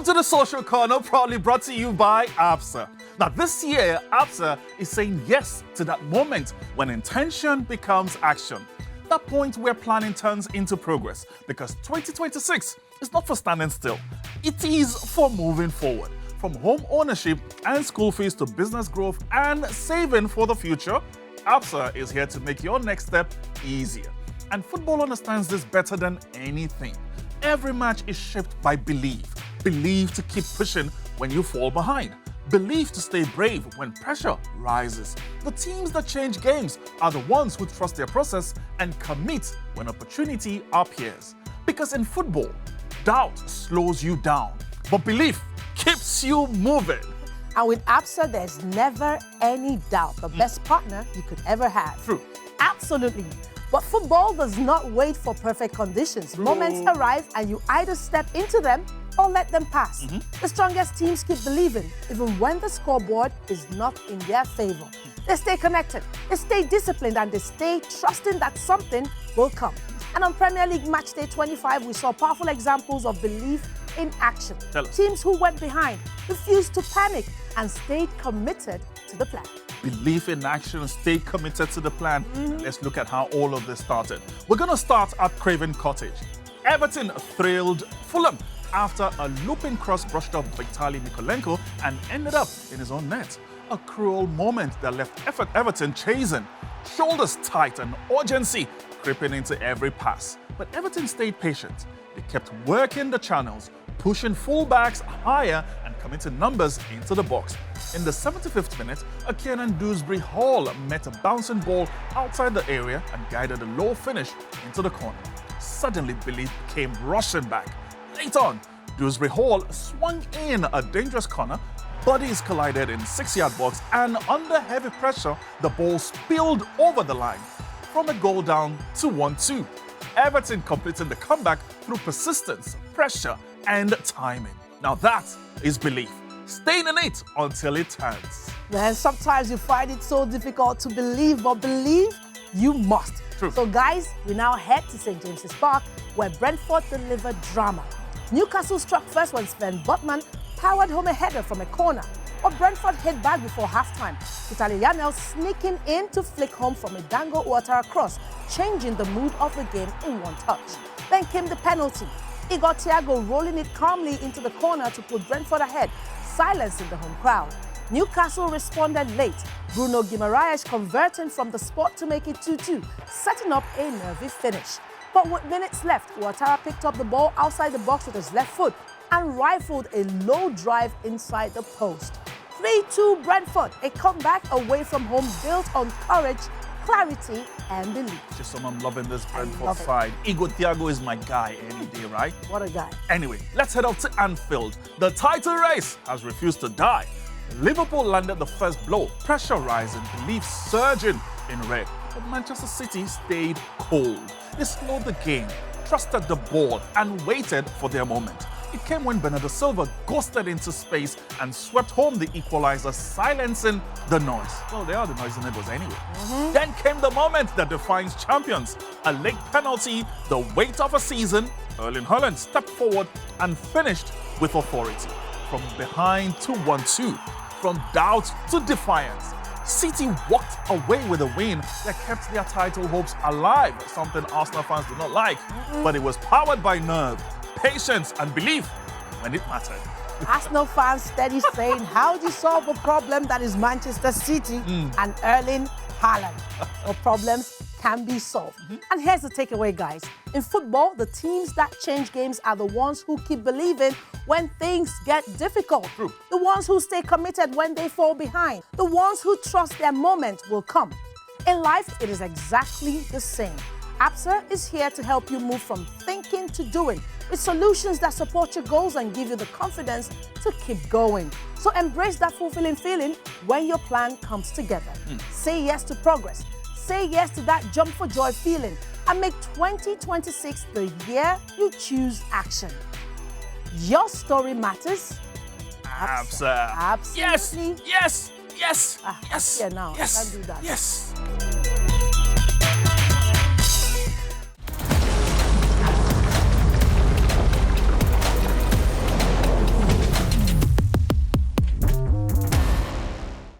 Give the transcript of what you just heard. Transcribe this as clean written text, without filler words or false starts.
Welcome to the Social Corner, proudly brought to you by Absa. Now this year, Absa is saying yes to that moment when intention becomes action. That point where planning turns into progress, because 2026 is not for standing still. It is for moving forward. From home ownership and school fees to business growth and saving for the future, Absa is here to make your next step easier. And football understands this better than anything. Every match is shaped by belief. Belief to keep pushing when you fall behind. Belief to stay brave when pressure rises. The teams that change games are the ones who trust their process and commit when opportunity appears. Because in football, doubt slows you down, but belief keeps you moving. And with Absa, there's never any doubt. The best partner you could ever have. True. Absolutely. But football does not wait for perfect conditions. Moments arrive and you either step into them or let them pass. The strongest teams keep believing, even when the scoreboard is not in their favor. They stay connected, they stay disciplined, and they stay trusting that something will come. And on Premier League Matchday 25, we saw powerful examples of belief in action. Teams who went behind, refused to panic, and stayed committed to the plan. Belief in action, stay committed to the plan. Let's look at how all of this started. We're going to start at Craven Cottage. Everton thrilled Fulham after a looping cross brushed off Vitaly Mykolenko and ended up in his own net. A cruel moment that left Everton chasing, shoulders tight and urgency creeping into every pass. But Everton stayed patient. They kept working the channels, pushing fullbacks higher and committing numbers into the box. In the 75th minute, a Kiernan Dewsbury Hall met a bouncing ball outside the area and guided a low finish into the corner. Suddenly, belief came rushing back. Late on, Dewsbury Hall swung in a dangerous corner, bodies collided in 6-yard box, and under heavy pressure, the ball spilled over the line. From a goal down to 1-2. Everton completing the comeback through persistence, pressure, and timing. Now that is belief. Staying in it until it turns. Man, sometimes you find it so difficult to believe, but believe you must. True. So guys, we now head to St. James's Park, where Brentford delivered drama. Newcastle struck first when Sven Botman powered home a header from a corner, but Brentford hit back before halftime. Italiano sneaking in to flick home from a Dango Ouattara cross, changing the mood of the game in one touch. Then came the penalty. Igor Thiago rolling it calmly into the corner to put Brentford ahead, silencing the home crowd. Newcastle responded late. Bruno Guimaraes converting from the spot to make it 2-2, setting up a nervy finish. But with minutes left, Ouattara picked up the ball outside the box with his left foot and rifled a low drive inside the post. 3-2 Brentford, a comeback away from home built on courage, clarity, and belief. Just I'm loving this Brentford side. Igor Thiago is my guy any day, right? What a guy. Anyway, let's head up to Anfield. The title race has refused to die. Liverpool landed the first blow, pressure rising, belief surging in red. But Manchester City stayed cold. They slowed the game, trusted the ball, and waited for their moment. It came when Bernardo Silva ghosted into space and swept home the equalizer, silencing the noise. Well, they are the noisy neighbors anyway. Then came the moment that defines champions. A late penalty, the weight of a season. Erling Haaland stepped forward and finished with authority. From behind to 1-2, from doubt to defiance. City walked away with a win that kept their title hopes alive, something Arsenal fans do not like. But it was powered by nerve, patience, and belief when it mattered. Arsenal fans steady saying, how do you solve a problem that is Manchester City and Erling Haaland? No problems can be solved. And here's the takeaway, guys. In football, the teams that change games are the ones who keep believing when things get difficult. True. The ones who stay committed when they fall behind. The ones who trust their moment will come. In life, it is exactly the same. Absa is here to help you move from thinking to doing, with solutions that support your goals and give you the confidence to keep going. So embrace that fulfilling feeling when your plan comes together. Say yes to progress. Say yes to that jump for joy feeling, and make 2026 the year you choose action. Your story matters. Absa. Absolutely. Yes, yes, yes, yes. Yeah, now yes, I can't do that. yes.